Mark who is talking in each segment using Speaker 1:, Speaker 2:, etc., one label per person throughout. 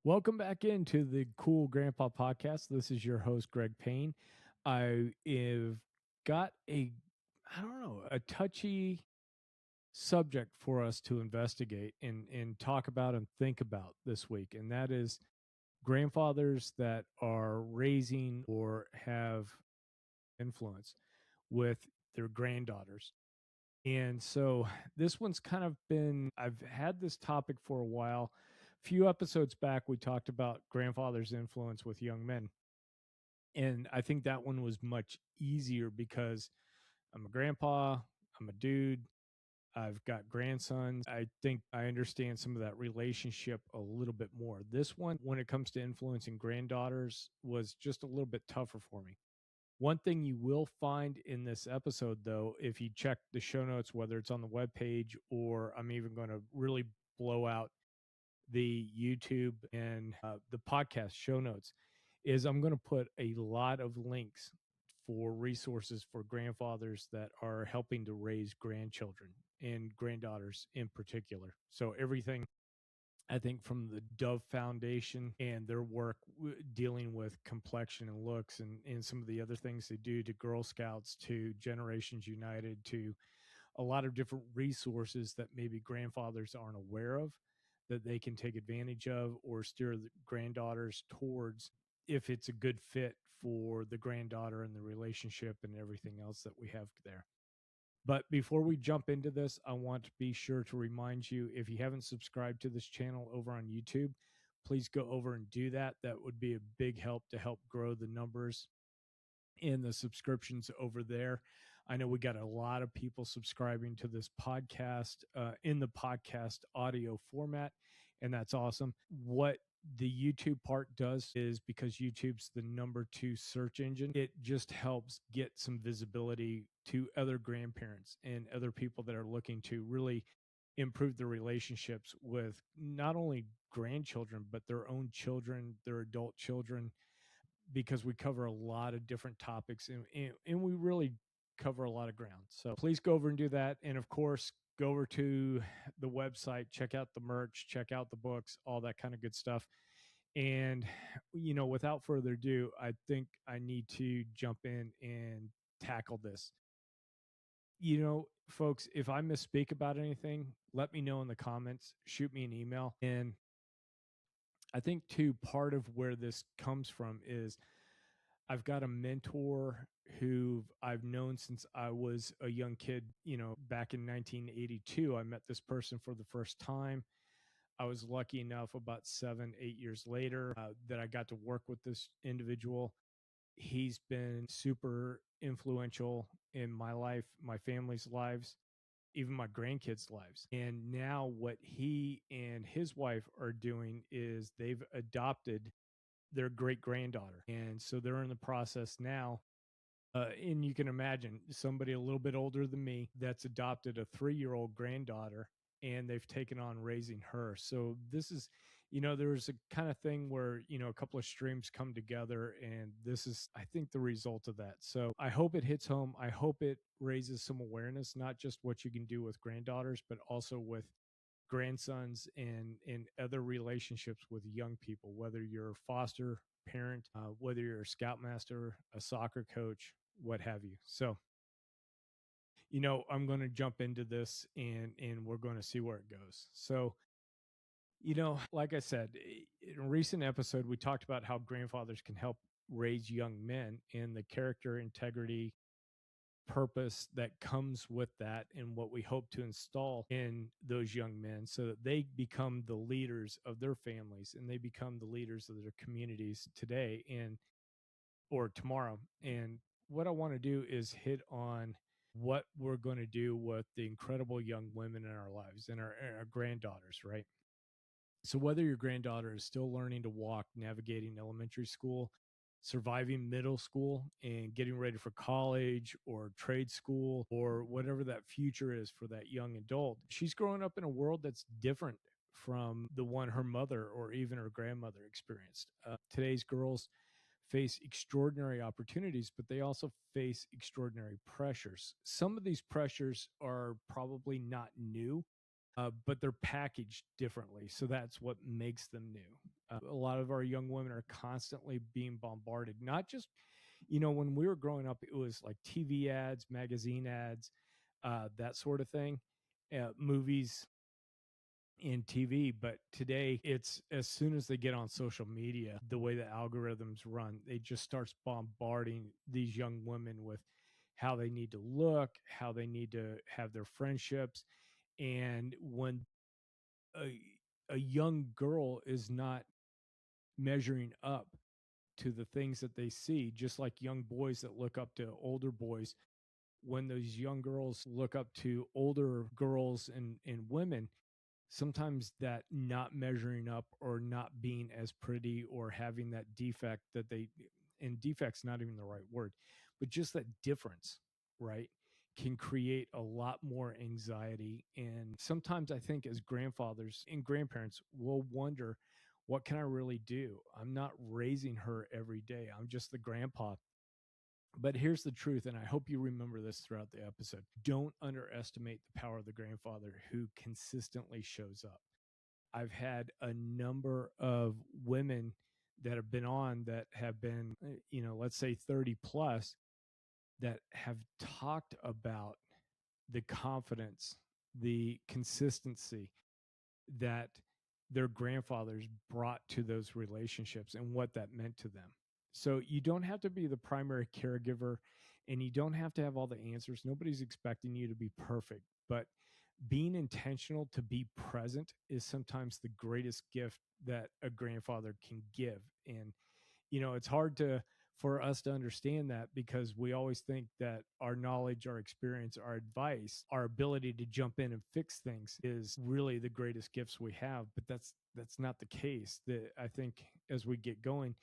Speaker 1: Welcome back into the Cool Grandpa podcast. This is your host, Greg Payne. I have got I don't know, a touchy subject for us to investigate and talk about and think about this week. And that is grandfathers that are raising or have influence with their granddaughters. And so this one's kind of been, I've had this topic for a while. A few episodes back, we talked about grandfather's influence with young men. And I think that one was much easier because I'm a grandpa, I'm a dude, I've got grandsons. I think I understand some of that relationship a little bit more. This one, when it comes to influencing granddaughters, was just a little bit tougher for me. One thing you will find in this episode, though, if you check the show notes, whether it's on the webpage or I'm even going to really blow out the YouTube and the podcast show notes, is I'm going to put a lot of links for resources for grandfathers that are helping to raise grandchildren and granddaughters in particular. So everything I think from the Dove Foundation and their work dealing with complexion and looks and some of the other things they do to Girl Scouts to Generations United to a lot of different resources that maybe grandfathers aren't aware of that they can take advantage of or steer the granddaughters towards if it's a good fit for the granddaughter and the relationship and everything else that we have there. But before we jump into this, I want to be sure to remind you, if you haven't subscribed to this channel over on YouTube, please go over and do that. That would be a big help to help grow the numbers and the subscriptions over there. I know we got a lot of people subscribing to this podcast in the podcast audio format, and that's awesome. What the YouTube part does is because YouTube's the number 2 search engine, it just helps get some visibility to other grandparents and other people that are looking to really improve their relationships with not only grandchildren, but their own children, their adult children, because we cover a lot of different topics and we really cover a lot of ground. So please go over and do that. And of course, go over to the website, check out the merch, check out the books, all that kind of good stuff. And, without further ado, I think I need to jump in and tackle this. Folks, if I misspeak about anything, let me know in the comments, shoot me an email. And I think, too, part of where this comes from is I've got a mentor who I've known since I was a young kid. Back in 1982, I met this person for the first time. I was lucky enough about 7, 8 years later that I got to work with this individual. He's been super influential in my life, my family's lives, even my grandkids' lives. And now what he and his wife are doing is they've adopted their great granddaughter. And so they're in the process now. And you can imagine somebody a little bit older than me that's adopted a 3-year-old granddaughter and they've taken on raising her. So this is, there's a kind of thing where, a couple of streams come together and this is, I think, the result of that. So I hope it hits home. I hope it raises some awareness, not just what you can do with granddaughters, but also with grandsons and other relationships with young people, whether you're a foster parent, whether you're a scoutmaster, a soccer coach, what have you. So, I'm going to jump into this and we're going to see where it goes. So, like I said, in a recent episode, we talked about how grandfathers can help raise young men and the character, integrity, purpose that comes with that and what we hope to install in those young men so that they become the leaders of their families and they become the leaders of their communities today and or tomorrow. And what I want to do is hit on what we're going to do with the incredible young women in our lives and our granddaughters, right? So whether your granddaughter is still learning to walk, navigating elementary school, surviving middle school, and getting ready for college or trade school or whatever that future is for that young adult, she's growing up in a world that's different from the one her mother or even her grandmother experienced. Today's girls face extraordinary opportunities, but they also face extraordinary pressures. Some of these pressures are probably not new, but they're packaged differently. So that's what makes them new. A lot of our young women are constantly being bombarded, not just, when we were growing up, it was like TV ads, magazine ads, that sort of thing, movies and TV. But today, it's as soon as they get on social media, the way the algorithms run, they just starts bombarding these young women with how they need to look, how they need to have their friendships. And when a, a young girl is not measuring up to the things that they see, just like young boys that look up to older boys, when those young girls look up to older girls and women, sometimes that not measuring up or not being as pretty or having that defect that they, and defect's not even the right word, but just that difference, right, can create a lot more anxiety. And sometimes I think as grandfathers and grandparents, we'll wonder, what can I really do? I'm not raising her every day. I'm just the grandpa. But here's the truth, and I hope you remember this throughout the episode. Don't underestimate the power of the grandfather who consistently shows up. I've had a number of women that have been on that have been, let's say 30 plus, that have talked about the confidence, the consistency that their grandfathers brought to those relationships and what that meant to them. So you don't have to be the primary caregiver and you don't have to have all the answers. Nobody's expecting you to be perfect, but being intentional to be present is sometimes the greatest gift that a grandfather can give. And it's hard to for us to understand that because we always think that our knowledge, our experience, our advice, our ability to jump in and fix things is really the greatest gifts we have. But that's not the case. I think as we get going,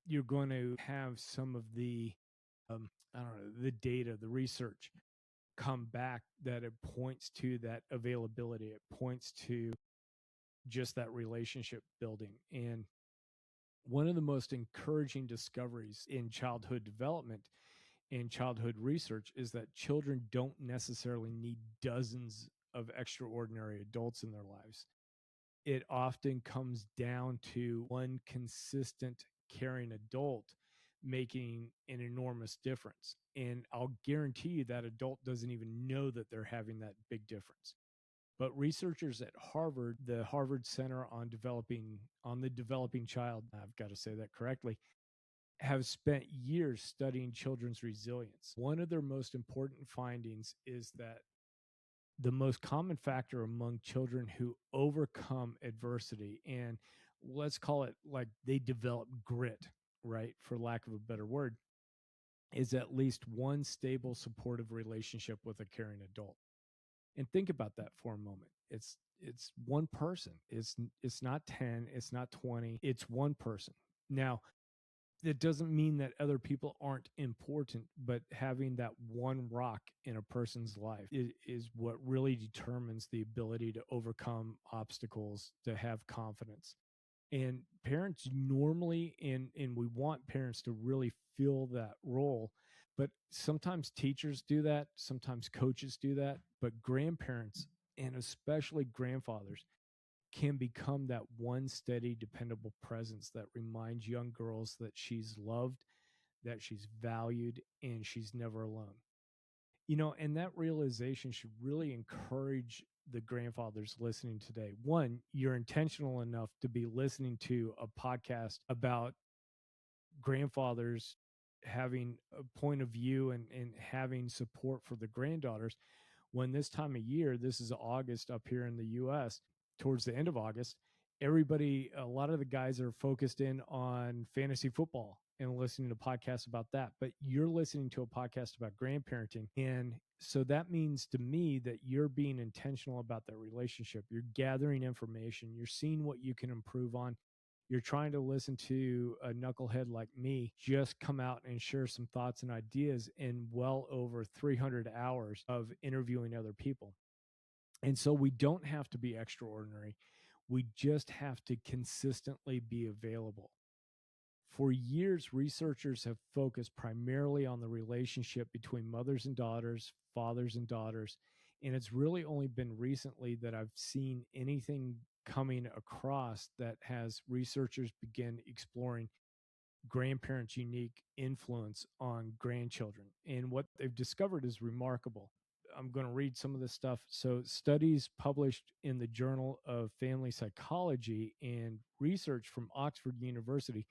Speaker 1: you're going to have some of the I don't know, the data, the research come back that it points to that availability. It points to just that relationship building. And one of the most encouraging discoveries in childhood development and childhood research is that children don't necessarily need dozens of extraordinary adults in their lives. It often comes down to one consistent, caring adult making an enormous difference. And I'll guarantee you that adult doesn't even know that they're having that big difference. But researchers at Harvard, the Harvard Center on the Developing Child, I've got to say that correctly, have spent years studying children's resilience. One of their most important findings is that the most common factor among children who overcome adversity, and let's call it like they develop grit, right, for lack of a better word, is at least one stable, supportive relationship with a caring adult. And think about that for a moment. It's one person. It's not 10, it's not 20, it's one person. Now, it doesn't mean that other people aren't important, but having that one rock in a person's life is what really determines the ability to overcome obstacles, to have confidence. And parents normally, and we want parents to really fill that role, but sometimes teachers do that, sometimes coaches do that, but grandparents and especially grandfathers can become that one steady, dependable presence that reminds young girls that she's loved, that she's valued, and she's never alone. And that realization should really encourage the grandfathers listening today. One, you're intentional enough to be listening to a podcast about grandfathers having a point of view and having support for the granddaughters when this time of year, this is August up here in the US, towards the end of August, a lot of the guys are focused in on fantasy football and listening to podcasts about that. But you're listening to a podcast about grandparenting. And so that means to me that you're being intentional about that relationship. You're gathering information, you're seeing what you can improve on. You're trying to listen to a knucklehead like me just come out and share some thoughts and ideas in well over 300 hours of interviewing other people. And so we don't have to be extraordinary. We just have to consistently be available. For years, researchers have focused primarily on the relationship between mothers and daughters, fathers and daughters, And it's really only been recently that I've seen anything coming across that has researchers begin exploring grandparents' unique influence on grandchildren. And what they've discovered is remarkable. I'm going to read some of this stuff. So, studies published in the Journal of Family Psychology and research from Oxford University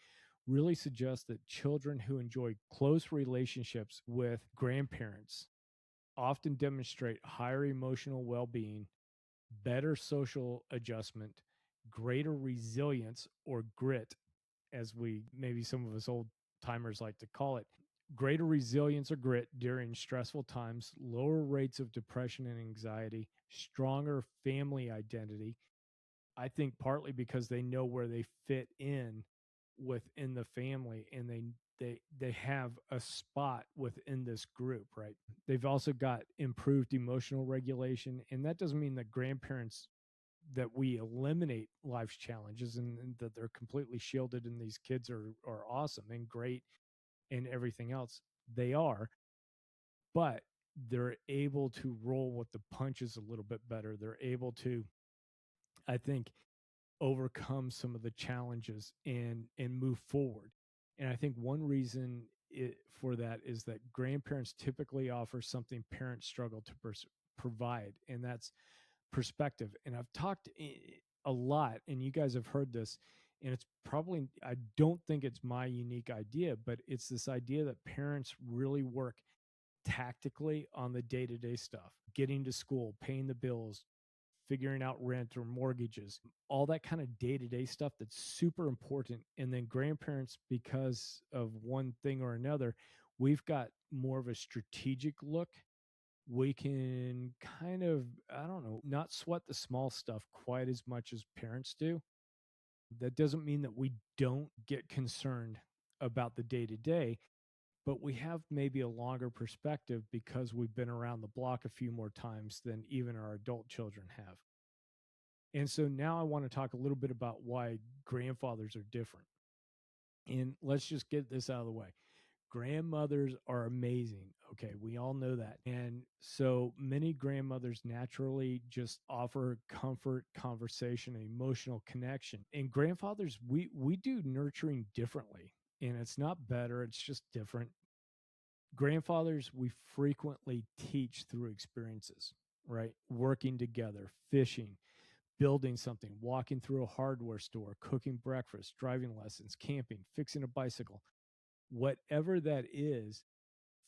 Speaker 1: really suggest that children who enjoy close relationships with grandparents often demonstrate higher emotional well being, better social adjustment, greater resilience or grit, as we maybe some of us old timers like to call it, greater resilience or grit during stressful times, lower rates of depression and anxiety, stronger family identity. I think partly because they know where they fit in within the family, and they have a spot within this group, right? They've also got improved emotional regulation, and that doesn't mean that grandparents that we eliminate life's challenges and that they're completely shielded and these kids are awesome and great and everything else. They are, but they're able to roll with the punches a little bit better. They're able to, I think, overcome some of the challenges and move forward. And I think one reason for that is that grandparents typically offer something parents struggle to provide, and that's perspective. And I've talked a lot, and you guys have heard this, and it's probably, I don't think it's my unique idea, but it's this idea that parents really work tactically on the day to day stuff, getting to school, paying the bills, figuring out rent or mortgages, all that kind of day to day stuff that's super important. And then grandparents, because of one thing or another, we've got more of a strategic look. We can kind of, I don't know, not sweat the small stuff quite as much as parents do. That doesn't mean that we don't get concerned about the day to day, but we have maybe a longer perspective because we've been around the block a few more times than even our adult children have. And so now I want to talk a little bit about why grandfathers are different. And let's just get this out of the way. Grandmothers are amazing. Okay, we all know that. And so many grandmothers naturally just offer comfort, conversation, and emotional connection. And grandfathers, we do nurturing differently. And it's not better, it's just different. Grandfathers, we frequently teach through experiences, right? Working together, fishing, building something, walking through a hardware store, cooking breakfast, driving lessons, camping, fixing a bicycle, whatever that is.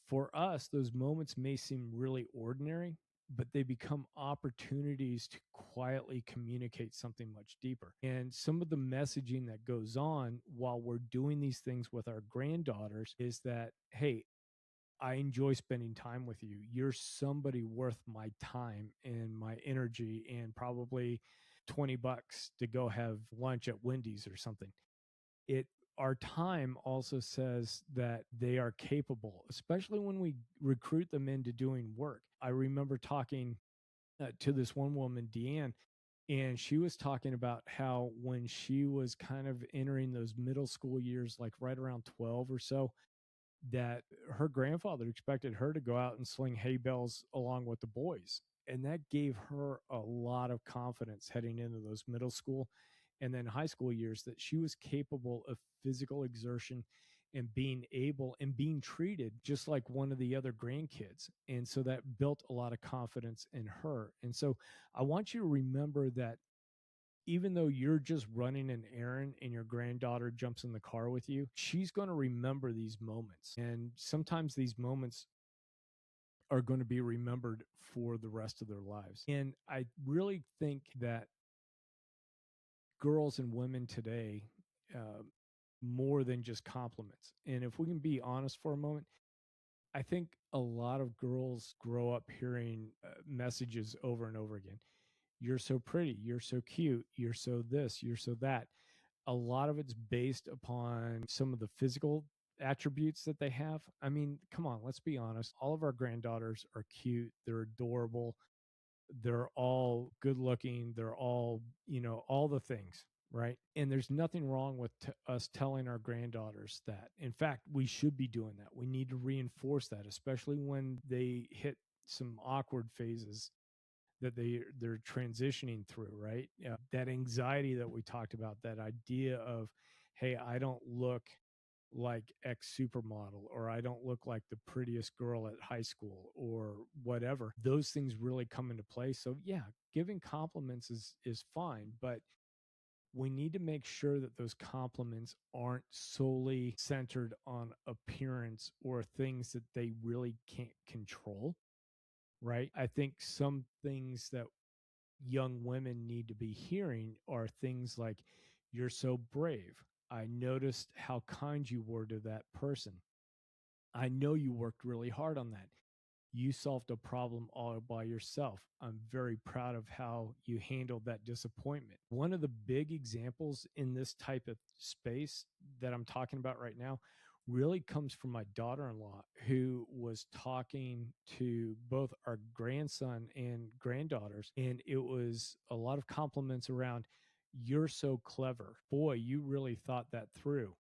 Speaker 1: For us, those moments may seem really ordinary, but they become opportunities to quietly communicate something much deeper. And some of the messaging that goes on while we're doing these things with our granddaughters is that, hey, I enjoy spending time with you. You're somebody worth my time and my energy and probably $20 to go have lunch at Wendy's or something. It Our time also says that they are capable, especially when we recruit them into doing work. I remember talking to this one woman, Deanne, and she was talking about how when she was kind of entering those middle school years, like right around 12 or so, that her grandfather expected her to go out and sling hay bales along with the boys. And that gave her a lot of confidence heading into those middle school and then high school years, that she was capable of physical exertion and being able and being treated just like one of the other grandkids. And so that built a lot of confidence in her. And so I want you to remember that even though you're just running an errand and your granddaughter jumps in the car with you, she's going to remember these moments. And sometimes these moments are going to be remembered for the rest of their lives. And I really think that girls and women today, uh, more than just compliments. And if we can be honest for a moment, I think a lot of girls grow up hearing messages over and over again. You're so pretty. You're so cute. You're so this. You're so that. A lot of it's based upon some of the physical attributes that they have. I mean, come on, let's be honest. All of our granddaughters are cute. They're adorable. They're all good looking. They're all, all the things, right? And there's nothing wrong with us telling our granddaughters that. In fact, we should be doing that. We need to reinforce that, especially when they hit some awkward phases that they're transitioning through, right? That anxiety that we talked about, that idea of, hey, I don't look like X supermodel, or I don't look like the prettiest girl at high school, or whatever. Those things really come into play. So yeah, giving compliments is fine, but we need to make sure that those compliments aren't solely centered on appearance or things that they really can't control, right? I think some things that young women need to be hearing are things like, you're so brave. I noticed how kind you were to that person. I know you worked really hard on that. You solved a problem all by yourself. I'm very proud of how you handled that disappointment. One of the big examples in this type of space that I'm talking about right now really comes from my daughter in law, who was talking to both our grandson and granddaughters. And it was a lot of compliments around, you're so clever. Boy, you really thought that through,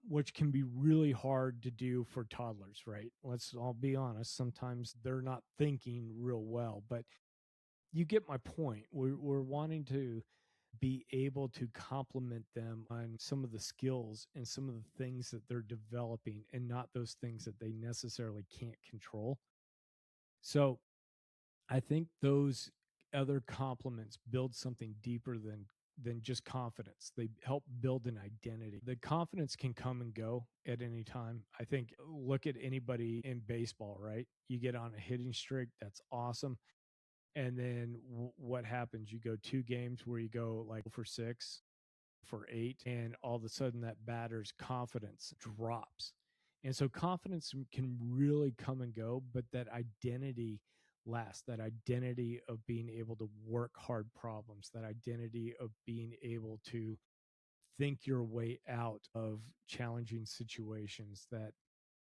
Speaker 1: which can be really hard to do for toddlers, right? Let's all be honest. Sometimes they're not thinking real well, but you get my point. We're wanting to be able to compliment them on some of the skills and some of the things that they're developing, and not those things that they necessarily can't control. So I think those other compliments build something deeper than just confidence. They help build an identity. The confidence can come and go at any time. I think, look at anybody in baseball, right? You get on a hitting streak, that's awesome. And then what happens? You go 2 games where you go like for 6, for 8, and all of a sudden that batter's confidence drops. And so confidence can really come and go, but that identity lasts, that identity of being able to work hard problems, that identity of being able to think your way out of challenging situations, that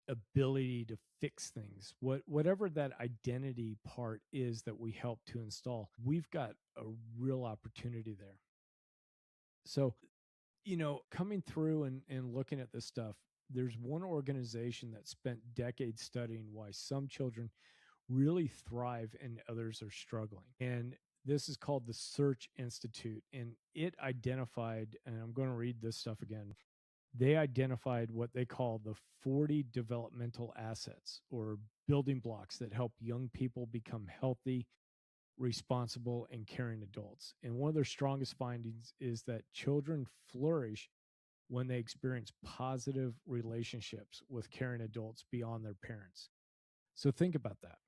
Speaker 1: ability to fix things, whatever that identity part is that we help to install, we've got a real opportunity there. So, coming through and looking at this stuff, there's one organization that spent decades studying why some children really thrive and others are struggling. And this is called the Search Institute. And it identified, and I'm going to read this stuff again. They identified what they call the 40 developmental assets, or building blocks that help young people become healthy, responsible, and caring adults. And one of their strongest findings is that children flourish when they experience positive relationships with caring adults beyond their parents. So think about that.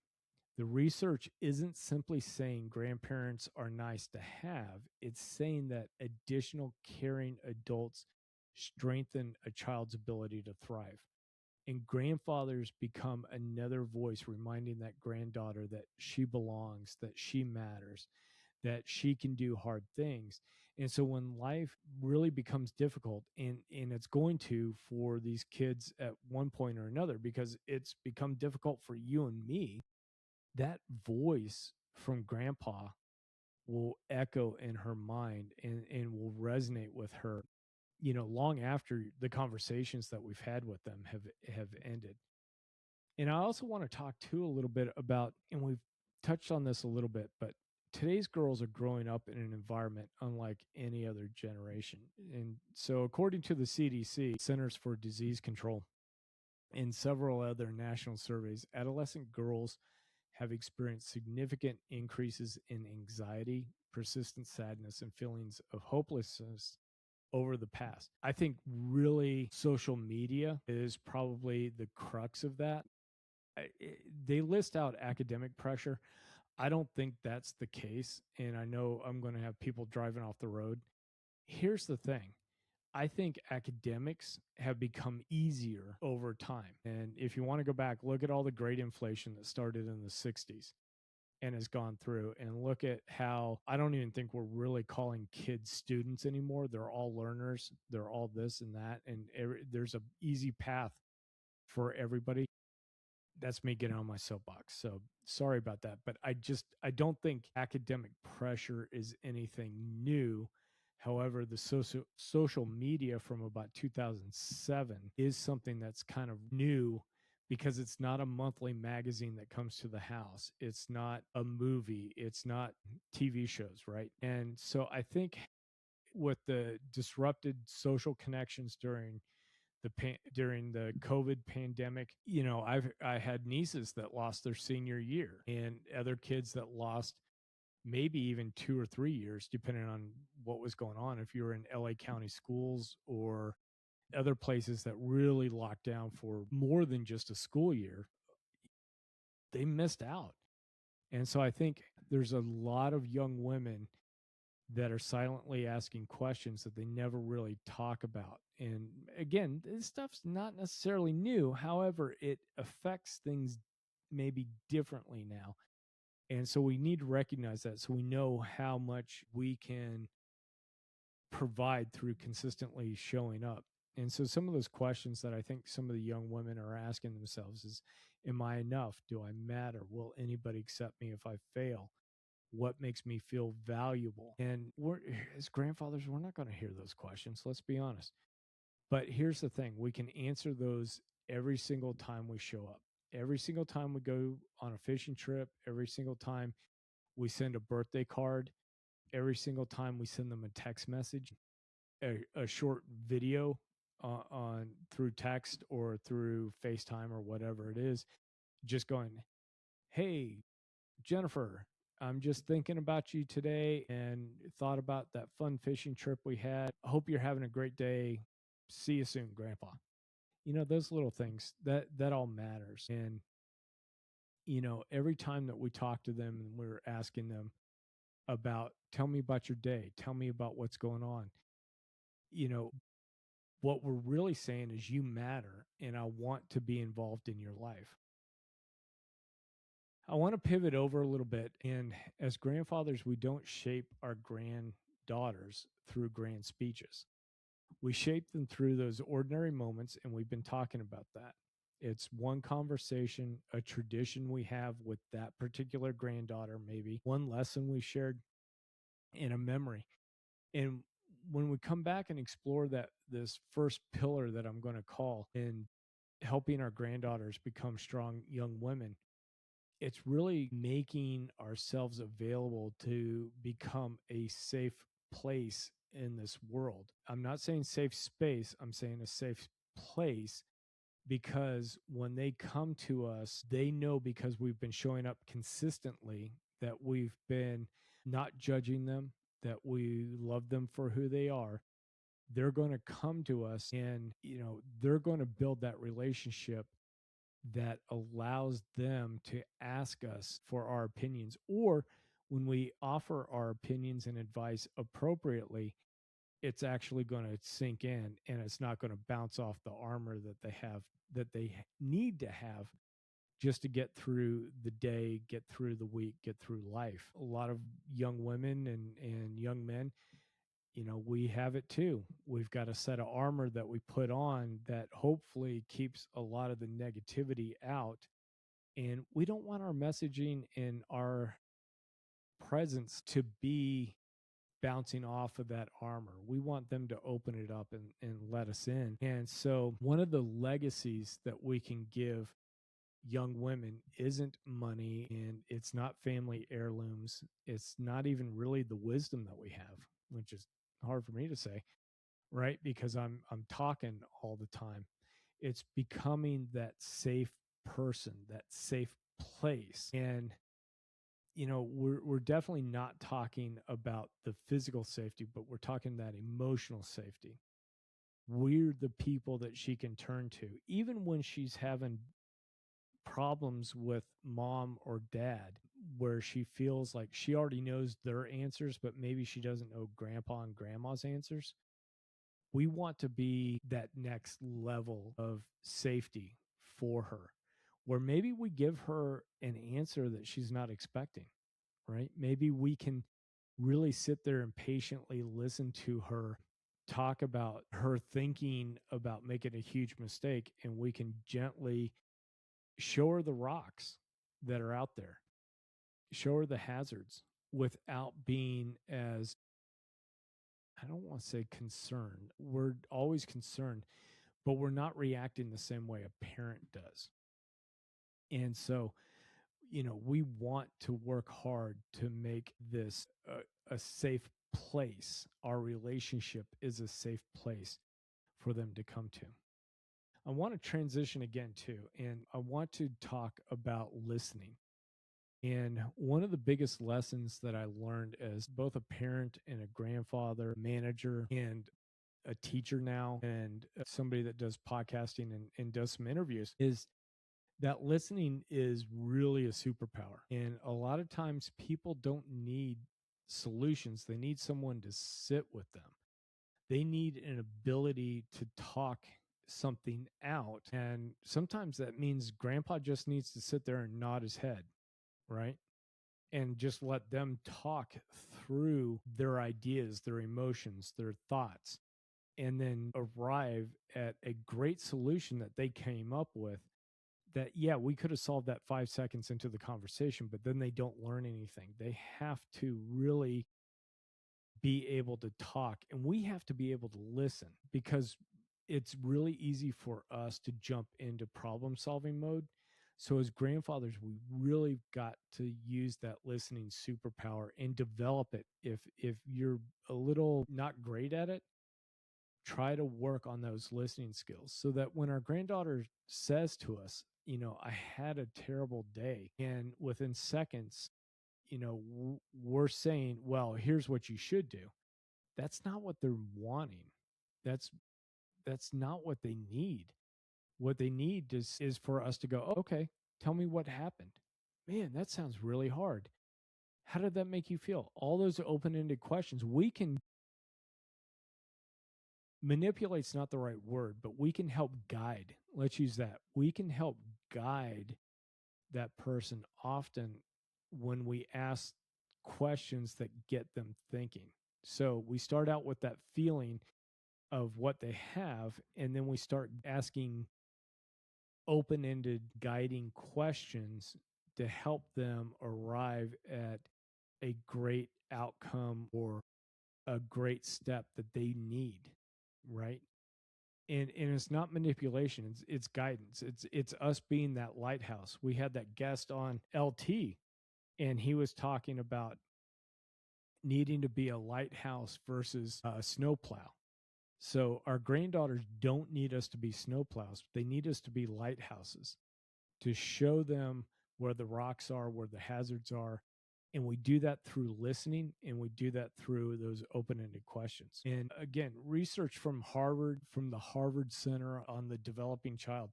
Speaker 1: The research isn't simply saying grandparents are nice to have, it's saying that additional caring adults strengthen a child's ability to thrive. And grandfathers become another voice reminding that granddaughter that she belongs, that she matters, that she can do hard things. And so when life really becomes difficult, and it's going to for these kids at one point or another, because it's become difficult for you and me, that voice from grandpa will echo in her mind, and will resonate with her, long after the conversations that we've had with them have ended. And I also want to talk too a little bit about, and we've touched on this a little bit, but today's girls are growing up in an environment unlike any other generation. And so according to the CDC, Centers for Disease Control, and several other national surveys, adolescent girls have experienced significant increases in anxiety, persistent sadness, and feelings of hopelessness over the past. I think really social media is probably the crux of that. They list out academic pressure. I don't think that's the case. And I know I'm going to have people driving off the road. Here's the thing. I think academics have become easier over time. And if you want to go back, look at all the great inflation that started in the 60s and has gone through, and look at how I don't even think we're really calling kids students anymore. They're all learners. They're all this and that. And there's a easy path for everybody. That's me getting on my soapbox. So sorry about that. But I don't think academic pressure is anything new. However, the social media from about 2007 is something that's kind of new, because it's not a monthly magazine that comes to the house. It's not a movie. It's not TV shows, right? And so I think with the disrupted social connections during the COVID pandemic, I had nieces that lost their senior year and other kids that lost maybe even 2 or 3 years, depending on what was going on. If you were in LA County schools or other places that really locked down for more than just a school year, they missed out. And so I think there's a lot of young women that are silently asking questions that they never really talk about. And again, this stuff's not necessarily new. However, it affects things maybe differently now. And so we need to recognize that so we know how much we can provide through consistently showing up. And so some of those questions that I think some of the young women are asking themselves is, am I enough? Do I matter? Will anybody accept me if I fail? What makes me feel valuable? And we're, as grandfathers, we're not going to hear those questions. Let's be honest. But here's the thing, we can answer those every single time we show up. Every single time we go on a fishing trip, every single time we send a birthday card, every single time we send them a text message, a short video on through text or through FaceTime or whatever it is, just going, hey, Jennifer, I'm just thinking about you today and thought about that fun fishing trip we had. Hope you're having a great day. See you soon, Grandpa. Those little things that all matters. And every time that we talk to them and we're asking them about, tell me about your day, tell me about what's going on, you know, what we're really saying is you matter and I want to be involved in your life. I want to pivot over a little bit. And as grandfathers, we don't shape our granddaughters through grand speeches. We shape them through those ordinary moments. And we've been talking about that. It's one conversation, a tradition we have with that particular granddaughter, maybe one lesson we shared in a memory. And when we come back and explore this first pillar that I'm going to call in helping our granddaughters become strong young women, it's really making ourselves available to become a safe place in this world. I'm not saying safe space, I'm saying a safe place, because when they come to us, they know because we've been showing up consistently that we've been not judging them, that we love them for who they are. They're going to come to us and, they're going to build that relationship that allows them to ask us for our opinions, or when we offer our opinions and advice appropriately, it's actually going to sink in and it's not going to bounce off the armor that they need to have just to get through the day, get through the week, get through life. A lot of young women and young men, we have it too. We've got a set of armor that we put on that hopefully keeps a lot of the negativity out. And we don't want our messaging and our presence to be bouncing off of that armor. We want them to open it up and let us in. And so one of the legacies that we can give young women isn't money, and it's not family heirlooms. It's not even really the wisdom that we have, which is hard for me to say, right? Because I'm talking all the time. It's becoming that safe person, that safe place. And we're definitely not talking about the physical safety, but we're talking that emotional safety. We're the people that she can turn to, even when she's having problems with mom or dad, where she feels like she already knows their answers, but maybe she doesn't know grandpa and grandma's answers. We want to be that next level of safety for her, where maybe we give her an answer that she's not expecting, right? Maybe we can really sit there and patiently listen to her talk about her thinking about making a huge mistake, and we can gently show her the rocks that are out there, show her the hazards without being as, I don't want to say concerned. We're always concerned, but we're not reacting the same way a parent does. And so, we want to work hard to make this a safe place. Our relationship is a safe place for them to come to. I want to transition again too, and I want to talk about listening. And one of the biggest lessons that I learned as both a parent and a grandfather, manager, and a teacher now, and somebody that does podcasting and does some interviews is that listening is really a superpower. And a lot of times people don't need solutions, they need someone to sit with them. They need an ability to talk something out. And sometimes that means grandpa just needs to sit there and nod his head, right? And just let them talk through their ideas, their emotions, their thoughts, and then arrive at a great solution that they came up with. That, yeah, we could have solved that 5 seconds into the conversation, but then they don't learn anything. They have to really be able to talk, and we have to be able to listen, because it's really easy for us to jump into problem solving mode. So as grandfathers, we really got to use that listening superpower and develop it. If you're a little not great at it, try to work on those listening skills, so that when our granddaughter says to us, I had a terrible day, and within seconds, we're saying, well, here's what you should do. That's not what they're wanting. That's that's not what they need. What they need is for us to go, "Oh, okay, tell me what happened. Man, that sounds really hard. How did that make you feel?" All those open-ended questions. We can manipulate's not the right word, but we can help guide. Let's use that. We can help guide that person often when we ask questions that get them thinking. So we start out with that feeling of what they have, and then we start asking open ended guiding questions to help them arrive at a great outcome or a great step that they need, right? And it's not manipulation, it's guidance. It's us being that lighthouse. We had that guest on LT, and he was talking about needing to be a lighthouse versus a snowplow. So our granddaughters don't need us to be snowplows. They need us to be lighthouses, to show them where the rocks are, where the hazards are. And we do that through listening, and we do that through those open-ended questions. And again, research from Harvard, from the Harvard Center on the Developing Child.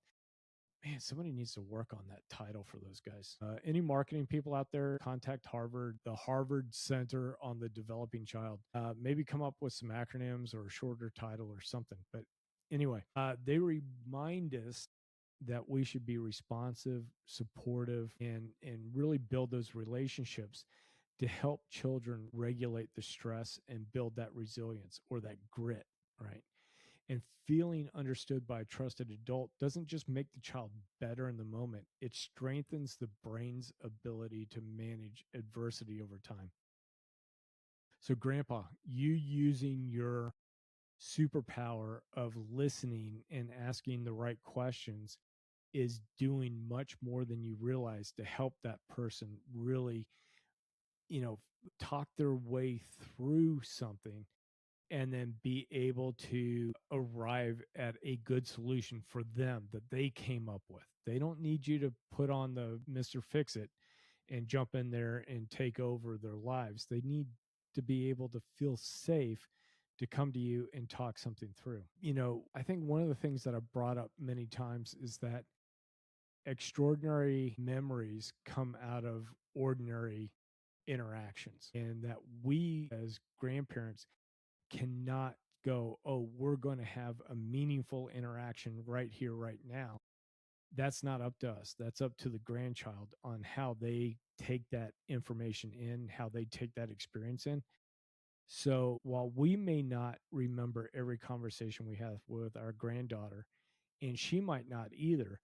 Speaker 1: Man, somebody needs to work on that title for those guys. Any marketing people out there, contact Harvard, the Harvard Center on the Developing Child. Maybe come up with some acronyms or a shorter title or something. But anyway, they remind us that we should be responsive, supportive, and really build those relationships to help children regulate the stress and build that resilience or that grit, right? And feeling understood by a trusted adult doesn't just make the child better in the moment, it strengthens the brain's ability to manage adversity over time. So, Grandpa, you using your superpower of listening and asking the right questions is doing much more than you realize to help that person really, you know, talk their way through something and then be able to arrive at a good solution for them that they came up with. They don't need you to put on the Mr. Fix It and jump in there and take over their lives. They need to be able to feel safe to come to you and talk something through. I think one of the things that I've brought up many times is that extraordinary memories come out of ordinary interactions, and that we as grandparents cannot go, oh, we're going to have a meaningful interaction right here, right now. That's not up to us. That's up to the grandchild on how they take that information in, how they take that experience in. So while we may not remember every conversation we have with our granddaughter, and she might not either,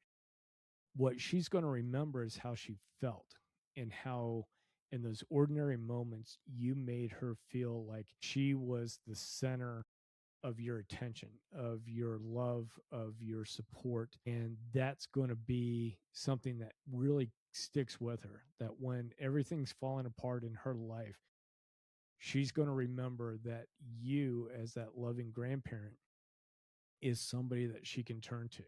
Speaker 1: what she's going to remember is how she felt and how in those ordinary moments you made her feel like she was the center of your attention, of your love, of your support. And that's going to be something that really sticks with her. That when everything's falling apart in her life, she's going to remember that you, as that loving grandparent, is somebody that she can turn to,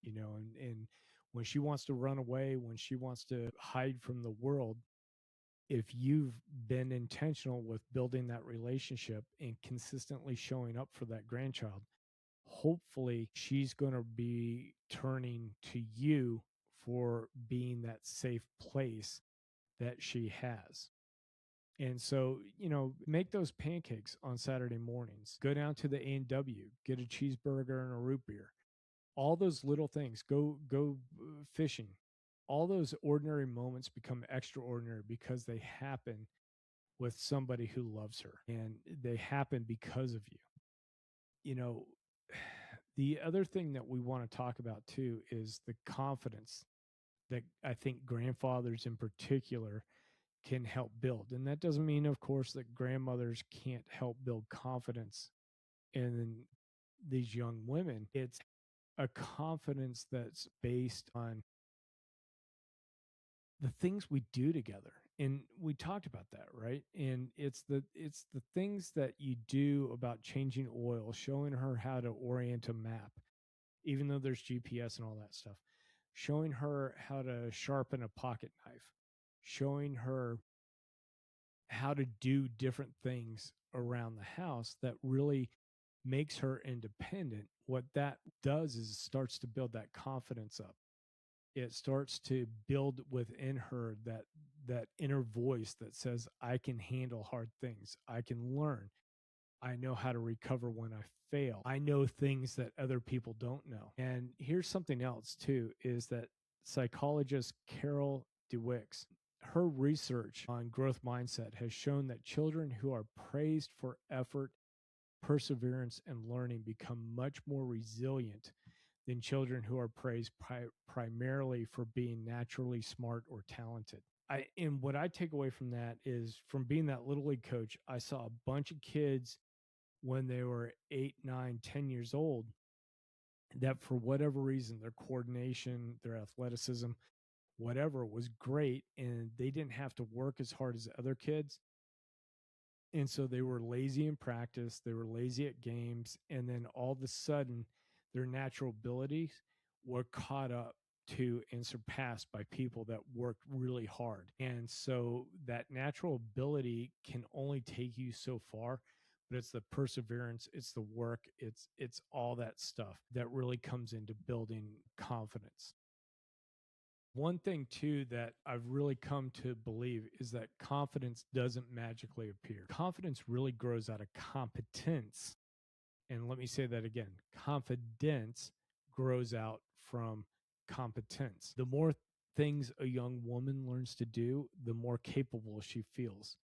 Speaker 1: and when she wants to run away, when she wants to hide from the world, if you've been intentional with building that relationship and consistently showing up for that grandchild, hopefully she's going to be turning to you for being that safe place that she has. And so, make those pancakes on Saturday mornings. Go down to the A&W, get a cheeseburger and a root beer. All those little things. Go fishing. All those ordinary moments become extraordinary because they happen with somebody who loves her, and they happen because of you. You know, the other thing that we want to talk about too is the confidence that I think grandfathers in particular can help build. And that doesn't mean, of course, that grandmothers can't help build confidence in these young women. It's a confidence that's based on the things we do together. And we talked about that, right? And it's the things that you do about changing oil, showing her how to orient a map, even though there's GPS and all that stuff, showing her how to sharpen a pocket knife, showing her how to do different things around the house that really makes her independent. What that does is it starts to build that confidence up. It starts to build within her that inner voice that says, I can handle hard things. I can learn. I know how to recover when I fail. I know things that other people don't know. And here's something else too, is that psychologist Carol DeWicks, her research on growth mindset has shown that children who are praised for effort, perseverance, and learning become much more resilient than children who are praised primarily for being naturally smart or talented. And what I take away from that is, from being that little league coach, I saw a bunch of kids when they were 8, 9, 10 years old that for whatever reason, their coordination, their athleticism, whatever was great, and they didn't have to work as hard as other kids. And so they were lazy in practice, they were lazy at games, and then all of a sudden their natural abilities were caught up to and surpassed by people that worked really hard. And so that natural ability can only take you so far, but it's the perseverance, it's the work, it's all that stuff that really comes into building confidence. One thing too that I've really come to believe is that confidence doesn't magically appear. Confidence really grows out of competence. And let me say that again. Confidence grows out from competence. The more things a young woman learns to do, the more capable she feels.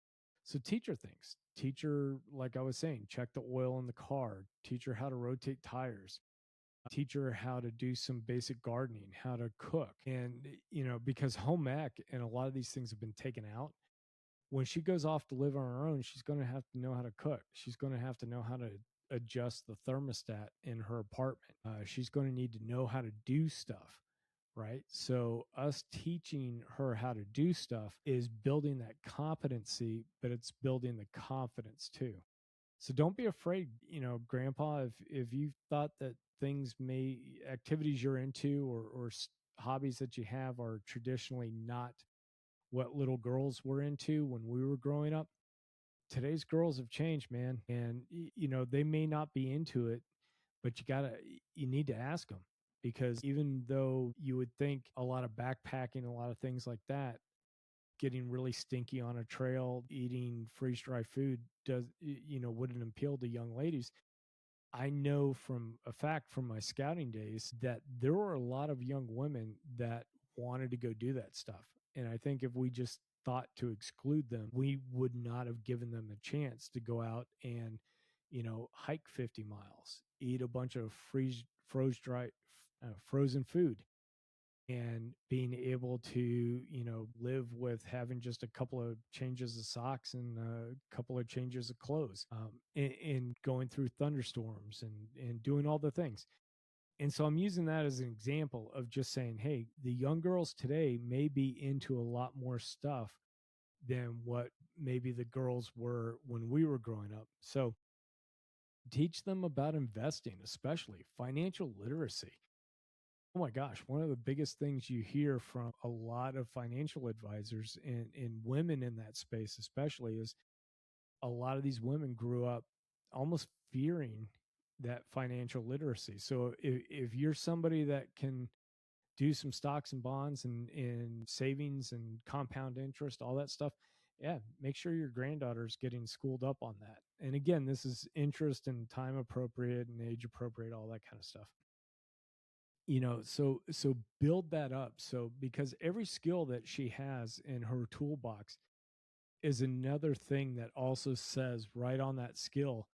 Speaker 1: So teach her things. Teach her, like I was saying, check the oil in the car. Teach her how to rotate tires. Teach her how to do some basic gardening, how to cook. And, because home ec and a lot of these things have been taken out, when she goes off to live on her own, she's going to have to know how to cook. She's going to have to know how to adjust the thermostat in her apartment. She's going to need to know how to do stuff, right? So, us teaching her how to do stuff is building that competency, but it's building the confidence too. So don't be afraid, grandpa, if you thought that things activities you're into or hobbies that you have are traditionally not what little girls were into when we were growing up. Today's girls have changed, man. And, they may not be into it, but you need to ask them, because even though you would think a lot of backpacking, a lot of things like that, getting really stinky on a trail, eating freeze dry food wouldn't appeal to young ladies. I know from a fact from my scouting days that there were a lot of young women that wanted to go do that stuff. And I think if we just thought to exclude them, we would not have given them a chance to go out and, hike 50 miles, eat a bunch of frozen food, and being able to, live with having just a couple of changes of socks and a couple of changes of clothes, and going through thunderstorms and doing all the things. And so I'm using that as an example of just saying, hey, the young girls today may be into a lot more stuff than what maybe the girls were when we were growing up. So teach them about investing, especially financial literacy. Oh my gosh, one of the biggest things you hear from a lot of financial advisors and women in that space, especially, is a lot of these women grew up almost fearing that financial literacy. So if you're somebody that can do some stocks and bonds and savings and compound interest, all that stuff, yeah, make sure your granddaughter's getting schooled up on that. And again, this is interest and time appropriate and age appropriate, all that kind of stuff. So build that up. So because every skill that she has in her toolbox is another thing that also says right on that skill,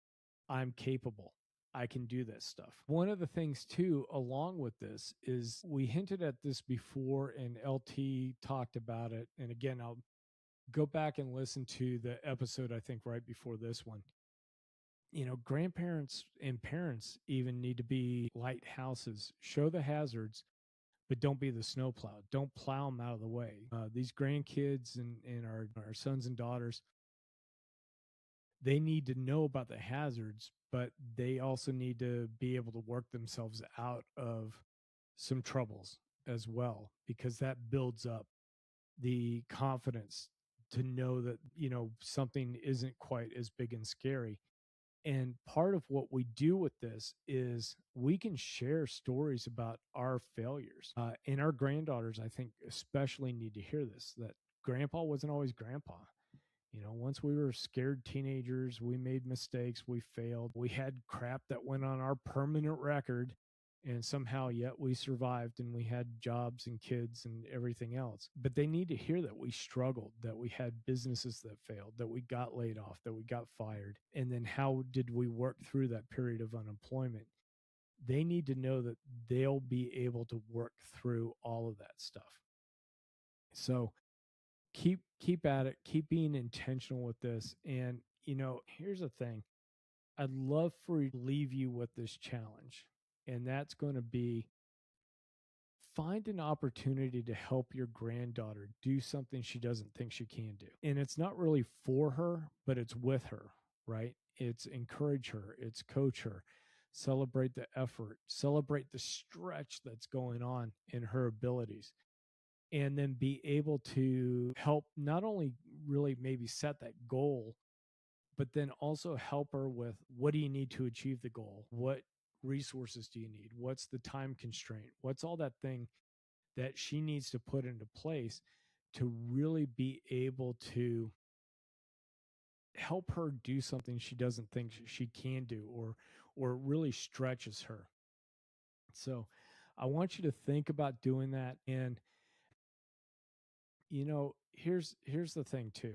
Speaker 1: I'm capable. I can do this stuff. One of the things, too, along with this, is we hinted at this before, and LT talked about it. And again, I'll go back and listen to the episode, I think, right before this one. Grandparents and parents even need to be lighthouses, show the hazards, but don't be the snowplow. Don't plow them out of the way. These grandkids and our sons and daughters, they need to know about the hazards, but they also need to be able to work themselves out of some troubles as well, because that builds up the confidence to know that, something isn't quite as big and scary. And part of what we do with this is we can share stories about our failures. And our granddaughters, I think, especially need to hear this, that grandpa wasn't always grandpa. Once we were scared teenagers, we made mistakes, we failed, we had crap that went on our permanent record, and somehow yet we survived and we had jobs and kids and everything else. But they need to hear that we struggled, that we had businesses that failed, that we got laid off, that we got fired. And then how did we work through that period of unemployment? They need to know that they'll be able to work through all of that stuff. So keep at it, keep being intentional with this. And here's the thing, I'd love for you to leave you with this challenge, and that's going to be, find an opportunity to help your granddaughter do something she doesn't think she can do. And it's not really for her, but it's with her, right? It's encourage her, it's coach her, celebrate the effort, celebrate the stretch that's going on in her abilities, and then be able to help not only really maybe set that goal, but then also help her with, what do you need to achieve the goal? What resources do you need? What's the time constraint? What's all that thing that she needs to put into place to really be able to help her do something she doesn't think she can do, or really stretches her. So I want you to think about doing that. And here's the thing too.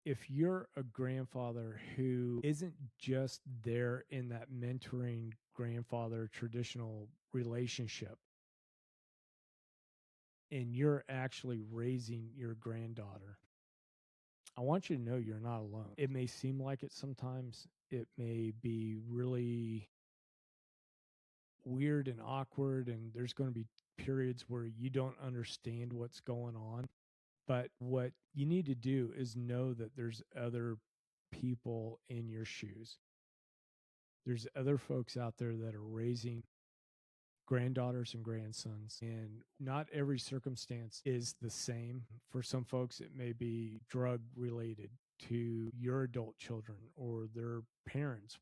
Speaker 1: If you're a grandfather who isn't just there in that mentoring grandfather traditional relationship, and you're actually raising your granddaughter, I want you to know you're not alone. It may seem like it sometimes. It may be really weird and awkward, and there's going to be periods where you don't understand what's going on. But what you need to do is know that there's other people in your shoes. There's other folks out there that are raising granddaughters and grandsons, and not every circumstance is the same. For some folks, it may be drug related to your adult children or their parents,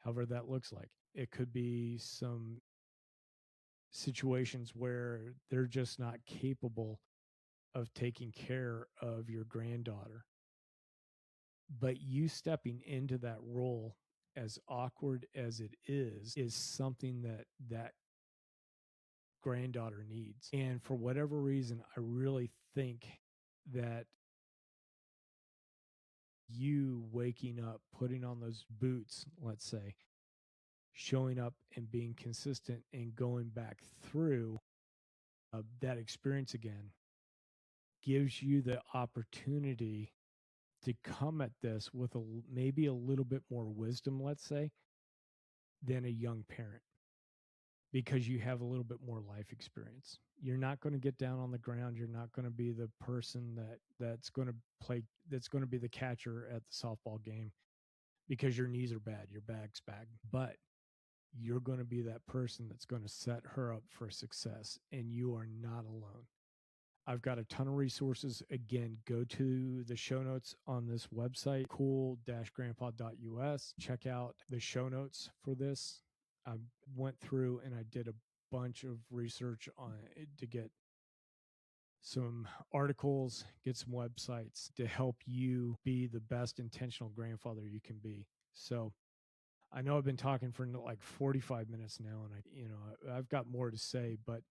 Speaker 1: however that looks like. It could be some situations where they're just not capable of taking care of your granddaughter. But you stepping into that role, as awkward as it is something that granddaughter needs. And for whatever reason, I really think that you waking up, putting on those boots, let's say, showing up and being consistent and going back through that experience again gives you the opportunity to come at this with maybe a little bit more wisdom, let's say, than a young parent, because you have a little bit more life experience. You're not going to get down on the ground. You're not going to be the person that's going to play, that's going to be the catcher at the softball game because your knees are bad, your back's bad. But you're going to be that person that's going to set her up for success, and you are not alone. I've got a ton of resources. Again, go to the show notes on this website, cool-grandpa.us. Check out the show notes for this. I went through and I did a bunch of research on it to get some articles, get some websites to help you be the best intentional grandfather you can be. So I know I've been talking for like 45 minutes now, and I've got more to say, but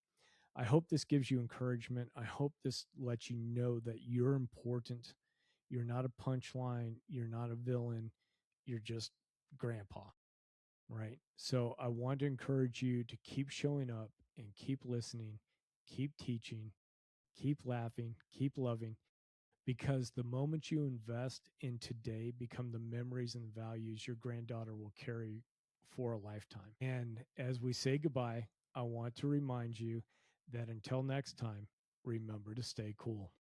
Speaker 1: I hope this gives you encouragement. I hope this lets you know that you're important. You're not a punchline. You're not a villain. You're just grandpa, right? So I want to encourage you to keep showing up and keep listening, keep teaching, keep laughing, keep loving, because the moment you invest in today become the memories and values your granddaughter will carry for a lifetime. And as we say goodbye, I want to remind you that until next time, remember to stay cool.